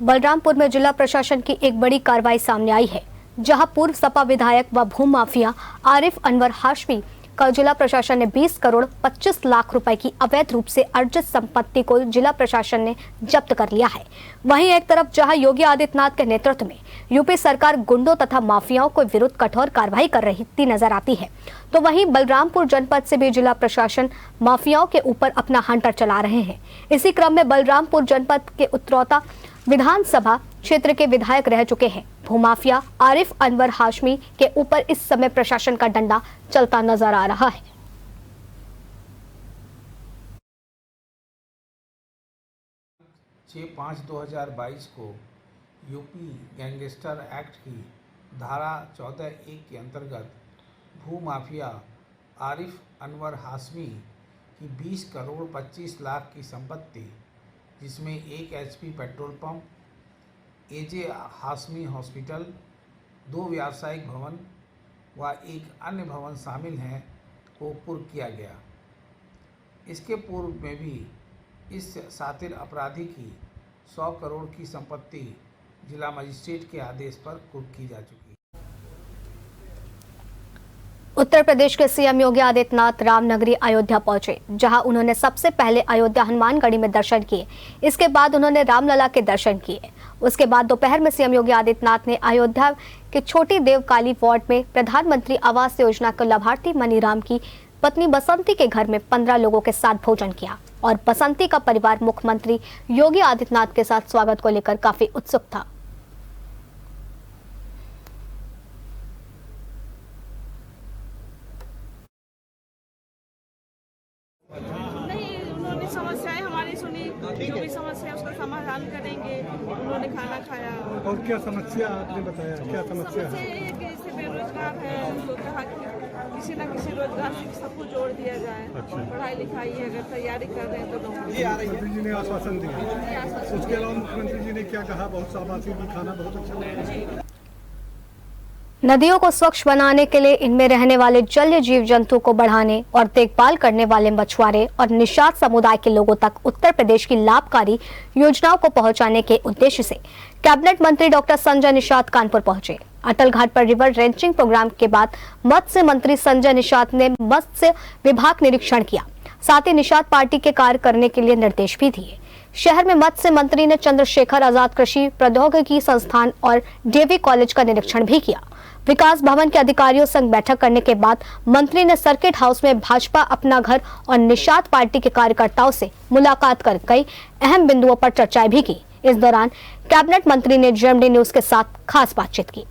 बलरामपुर में जिला प्रशासन की एक बड़ी कार्रवाई सामने आई है, जहां पूर्व सपा विधायक व भू माफिया आरिफ अनवर हाशमी का जिला प्रशासन ने 20 करोड़ 25 लाख रुपए की अवैध रूप से अर्जित संपत्ति को जिला प्रशासन ने जब्त कर लिया है। वहीं एक तरफ जहां योगी आदित्यनाथ के नेतृत्व में यूपी सरकार गुंडों तथा माफियाओं के विरुद्ध कठोर कार्रवाई कर रही नजर आती है, तो वहीं बलरामपुर जनपद से भी जिला प्रशासन माफियाओं के ऊपर अपना हंटर चला रहे हैं। इसी क्रम में बलरामपुर जनपद के उत्तरौता विधानसभा क्षेत्र के विधायक रह चुके हैं भूमाफिया आरिफ अनवर हाशमी के ऊपर इस समय प्रशासन का डंडा चलता नजर आ रहा है। 6/5/2022 को यूपी गैंगस्टर एक्ट की धारा 14(1) के अंतर्गत भू माफिया आरिफ अनवर हाशमी की 20 करोड़ 25 लाख की संपत्ति, जिसमें 1 HP petrol pump, AJ Hashmi hospital, 2 व्यावसायिक भवन व एक अन्य भवन शामिल हैं, को पूर्व किया गया। इसके पूर्व में भी इस शातिर अपराधी की 100 करोड़ की संपत्ति जिला मजिस्ट्रेट के आदेश पर कुर्क की जा चुकी है। उत्तर प्रदेश के सीएम योगी आदित्यनाथ रामनगरी अयोध्या पहुंचे, जहां उन्होंने सबसे पहले अयोध्या हनुमानगढ़ी में दर्शन किए। इसके बाद उन्होंने रामलला के दर्शन किए। उसके बाद दोपहर में सीएम योगी आदित्यनाथ ने अयोध्या के छोटी देवकाली वार्ड में प्रधानमंत्री आवास योजना के लाभार्थी मनीराम की पत्नी बसंती के घर में 15 लोगों के साथ भोजन किया और बसंती का परिवार मुख्यमंत्री योगी आदित्यनाथ के साथ स्वागत को लेकर काफी उत्सुक था। उन्होंने समस्याएं हमारी सुनी, जो भी समस्या उसका समाधान करेंगे। उन्होंने खाना खाया। और क्या समस्या आपने बताया? क्या समस्या ये है कि जैसे बेरोजगार है, तो कहा कि किसी न किसी रोजगार से सबको जोड़ दिया जाए। पढ़ाई लिखाई है, अगर तैयारी कर रहे हैं तो मुख्यमंत्री जी ने आश्वासन दिया। उसके अलावा मुख्यमंत्री जी ने क्या कहा? बहुत शाबाशी की, खाना बहुत अच्छा लगा। नदियों को स्वच्छ बनाने के लिए इनमें रहने वाले जलीय जीव जंतु को बढ़ाने और देखभाल करने वाले मछुआरे और निषाद समुदाय के लोगों तक उत्तर प्रदेश की लाभकारी योजनाओं को पहुंचाने के उद्देश्य से कैबिनेट मंत्री डॉक्टर संजय निषाद कानपुर पहुंचे। अटल घाट पर रिवर रेंचिंग प्रोग्राम के बाद मत्स्य मंत्री संजय निषाद ने मत्स्य विभाग निरीक्षण किया, साथ ही निषाद पार्टी के कार्य करने के लिए निर्देश भी दिए। शहर में मत्स्य मंत्री ने चंद्रशेखर आजाद कृषि प्रौद्योगिकी संस्थान और डीएवी कॉलेज का निरीक्षण भी किया। विकास भवन के अधिकारियों संग बैठक करने के बाद मंत्री ने सर्किट हाउस में भाजपा अपना घर और निषाद पार्टी के कार्यकर्ताओं से मुलाकात कर कई अहम बिंदुओं पर चर्चाएं भी की। इस दौरान कैबिनेट मंत्री ने जेएमडी न्यूज के साथ खास बातचीत की।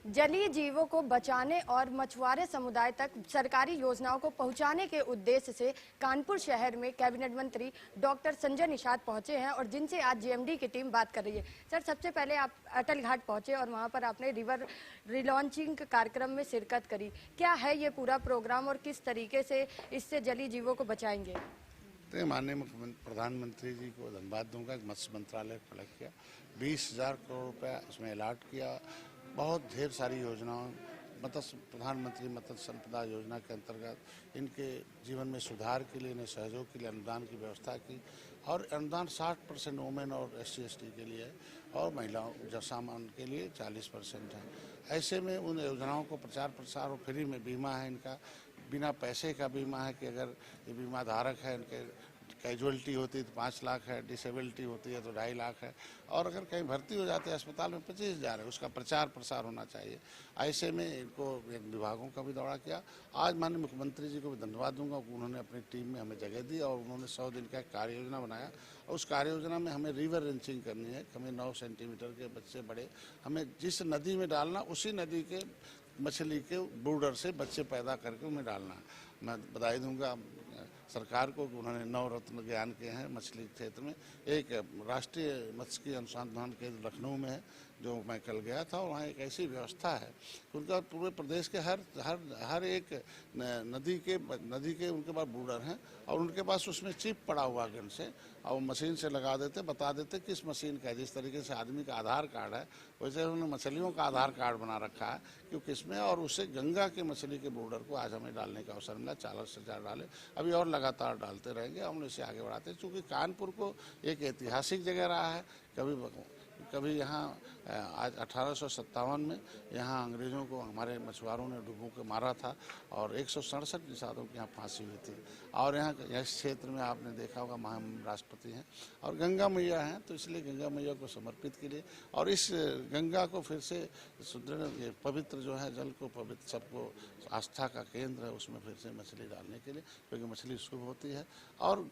जलीय जीवों को बचाने और मछुआरे समुदाय तक सरकारी योजनाओं को पहुंचाने के उद्देश्य से कानपुर शहर में कैबिनेट मंत्री डॉक्टर संजय निषाद पहुंचे हैं और जिनसे आज जेएमडी की टीम बात कर रही है। सर, सबसे पहले आप अटल घाट पहुंचे और वहां पर आपने रिवर रिलॉन्चिंग कार्यक्रम में शिरकत करी। क्या है ये पूरा प्रोग्राम और किस तरीके से इससे जलीय जीवों को बचाएंगे? तो माननीय मुख्यमंत्री प्रधानमंत्री जी को धन्यवाद दूंगा। मत्स्य मंत्रालय खड़ा किया, 20,000 करोड़ रुपया इसमें अलॉट किया। बहुत ढेर सारी योजनाओं, प्रधानमंत्री मत्स्य संपदा योजना के अंतर्गत इनके जीवन में सुधार के लिए, इन्हें सहयोग के लिए अनुदान की व्यवस्था की और अनुदान 60% वुमेन और SC/ST के लिए और महिलाओं सामान के लिए 40% है। ऐसे में उन योजनाओं को प्रचार प्रसार और फ्री में बीमा है, इनका बिना पैसे का बीमा है कि अगर ये बीमा धारक है, इनके कैजुअलिटी होती है तो 5 लाख है, डिसेबिलिटी होती है तो 2.5 लाख है और अगर कहीं भर्ती हो जाते हैं अस्पताल में 25,000 है। उसका प्रचार प्रसार होना चाहिए। ऐसे में इनको विभागों का भी दौरा किया। आज माननीय मुख्यमंत्री जी को भी धन्यवाद दूंगा, उन्होंने अपनी टीम में हमें जगह दी और उन्होंने 100 दिन का कार्य योजना बनाया और उस कार्य योजना में हमें रिवर रेंचिंग करनी है। हमें 9 सेंटीमीटर के बच्चे बड़े हमें जिस नदी में डालना, उसी नदी के मछली के बॉर्डर से बच्चे पैदा करके उन्हें डालना। मैं बधाई दूंगा सरकार को कि उन्होंने 9 रत्न ज्ञान के हैं मछली क्षेत्र में। एक राष्ट्रीय मत्स्य अनुसंधान केंद्र लखनऊ में है जो मैं कल गया था, वहाँ एक ऐसी व्यवस्था है कि उनका पूरे प्रदेश के हर एक नदी के उनके पास बूढ़र हैं और उनके पास उसमें चिप पड़ा हुआ गन से, और वो मशीन से लगा देते, बता देते किस मशीन का है। जिस तरीके से आदमी का आधार कार्ड है वैसे उन्होंने मछलियों का आधार कार्ड बना रखा है कि किसमें, और उससे गंगा के मछली के बूढ़र को आज हमें डालने का अवसर मिला। 40,000 डाले, अभी और लगातार डालते रहेंगे, हम इसे आगे बढ़ाते हैं। चूँकि कानपुर को एक ऐतिहासिक जगह रहा है, कभी यहाँ आज 1857 में यहाँ अंग्रेज़ों को हमारे मछुआरों ने डुबो के मारा था और 167 निषादों की यहाँ फांसी हुई थी। और यहाँ इस क्षेत्र में आपने देखा होगा महान राष्ट्रपति हैं और गंगा मैया हैं, तो इसलिए गंगा मैया को समर्पित के लिए और इस गंगा को फिर से सुदृढ़, ये पवित्र जो है जल को पवित्र, सबको आस्था का केंद्र है, उसमें फिर से मछली डालने के लिए, क्योंकि मछली शुभ होती है और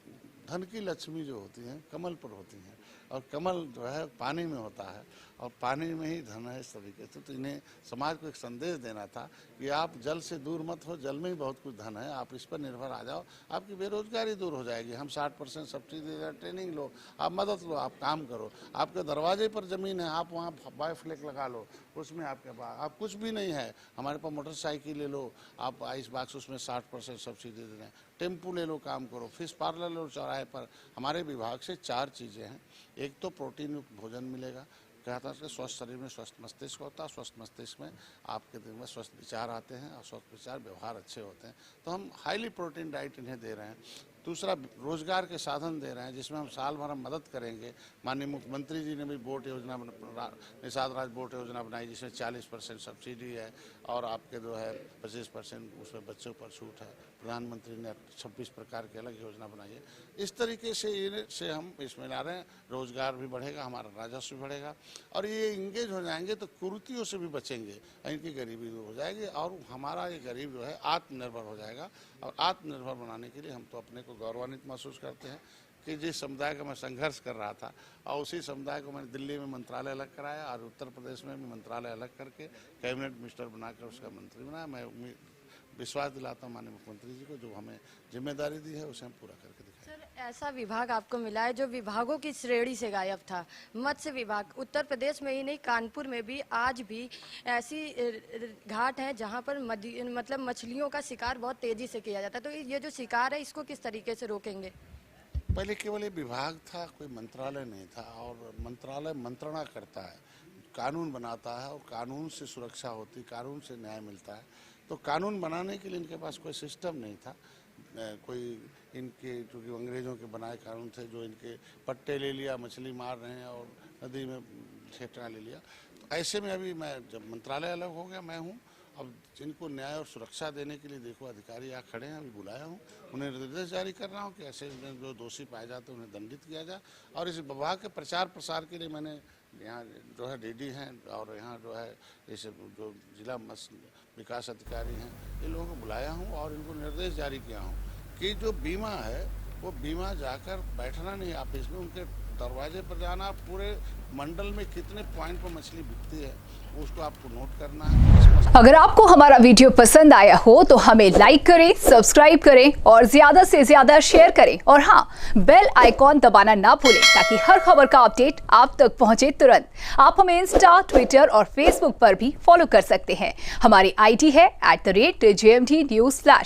धन की लक्ष्मी जो होती हैं कमल पर होती हैं और कमल जो है पानी में होता है और पानी में ही धन है। इस तरीके से तो इन्हें समाज को एक संदेश देना था कि आप जल से दूर मत हो, जल में ही बहुत कुछ धन है, आप इस पर निर्भर आ जाओ, आपकी बेरोजगारी दूर हो जाएगी। हम 60% सब्सिडी दे रहे हैं, ट्रेनिंग लो, आप मदद लो, आप काम करो, आपके दरवाजे पर ज़मीन है, आप वहाँ बायोफ्लैक लगा लो, उसमें आपके पास आप कुछ भी नहीं है, हमारे पास मोटरसाइकिल ले लो, आप आइस बॉक्स उसमें 60% सब्सिडी दे रहे हैं, टेम्पू ले लो, काम करो, फिश पार्लर लो चौराहे पर। हमारे विभाग से 4 चीज़ें हैं। एक तो प्रोटीन युक्त भोजन मिलेगा, कहता है कि स्वस्थ शरीर में स्वस्थ मस्तिष्क होता है, स्वस्थ मस्तिष्क में आपके दिल में स्वस्थ विचार आते हैं और स्वस्थ विचार व्यवहार अच्छे होते हैं, तो हम हाईली प्रोटीन डाइट इन्हें दे रहे हैं। दूसरा, रोजगार के साधन दे रहे हैं, जिसमें हम साल भर हम मदद करेंगे। माननीय मुख्यमंत्री जी ने भी बोट योजना, निषाद राज बोट योजना बनाई, जिसमें 40% सब्सिडी है और आपके जो है 25% उसमें बच्चों पर छूट है। प्रधानमंत्री ने 26 प्रकार की अलग योजना बनाई है। इस तरीके से हम इसमें ला रहे हैं, रोजगार भी बढ़ेगा, हमारा राजस्व भी बढ़ेगा और ये इंगेज हो जाएंगे तो कुरीतियों से भी बचेंगे, इनकी गरीबी दूर हो जाएगी और हमारा ये गरीब जो है आत्मनिर्भर हो जाएगा। और आत्मनिर्भर बनाने के लिए हम तो अपने को गौरवान्वित महसूस करते हैं कि जिस समुदाय का मैं संघर्ष कर रहा था और उसी समुदाय को मैंने दिल्ली में मंत्रालय अलग कराया और उत्तर प्रदेश में भी मंत्रालय अलग करके कैबिनेट मिनिस्टर बनाकर उसका मंत्री बनाया। मैं विश्वास दिलाता हूँ माननीय मुख्यमंत्री जी को, जो हमें जिम्मेदारी दी है उसे हम पूरा करके दिखाएंगे। सर, ऐसा विभाग आपको मिला है जो विभागों की श्रेणी से गायब था, मत्स्य विभाग। उत्तर प्रदेश में ही नहीं, कानपुर में भी आज भी ऐसी घाट हैं जहां पर मतलब मछलियों का शिकार बहुत तेजी से किया जाता है। तो ये जो शिकार है इसको किस तरीके से रोकेंगे? पहले केवल ये विभाग था, कोई मंत्रालय नहीं था और मंत्रालय मंत्रणा करता है, कानून बनाता है और कानून से सुरक्षा होती, कानून से न्याय मिलता है। तो कानून बनाने के लिए इनके पास कोई सिस्टम नहीं था, कोई इनके जो कि अंग्रेज़ों के बनाए कानून थे, जो इनके पट्टे ले लिया, मछली मार रहे हैं और नदी में ठेठा ले लिया। तो ऐसे में अभी मैं जब मंत्रालय अलग हो गया, मैं हूँ अब जिनको न्याय और सुरक्षा देने के लिए देखो अधिकारी यहाँ खड़े हैं, अभी बुलाया हूँ, उन्हें निर्देश जारी कर रहा हूँ कि ऐसे जो दोषी पाए जाते हैं उन्हें दंडित किया जाए। और इस विभाग के प्रचार प्रसार के लिए मैंने यहाँ जो है डीडी हैं और यहाँ जो है इस जो जिला विकास अधिकारी हैं, इन लोगों को बुलाया हूँ और इनको निर्देश जारी किया हूँ कि जो बीमा है वो बीमा जाकर बैठना नहीं ऑफिस में, उनके दरवाजे पर जाना, पूरे मंडल में कितने पॉइंट पर मछली बिकती है उसको आपको नोट करना है। अगर आपको हमारा वीडियो पसंद आया हो तो हमें लाइक करें, सब्सक्राइब करें और ज्यादा से ज्यादा शेयर करें और हाँ, बेल आइकॉन दबाना ना भूलें ताकि हर खबर का अपडेट आप तक पहुंचे तुरंत। आप हमें इंस्टा, ट्विटर और फेसबुक पर भी फॉलो कर सकते हैं। हमारी आईडी है @JMT News Flash।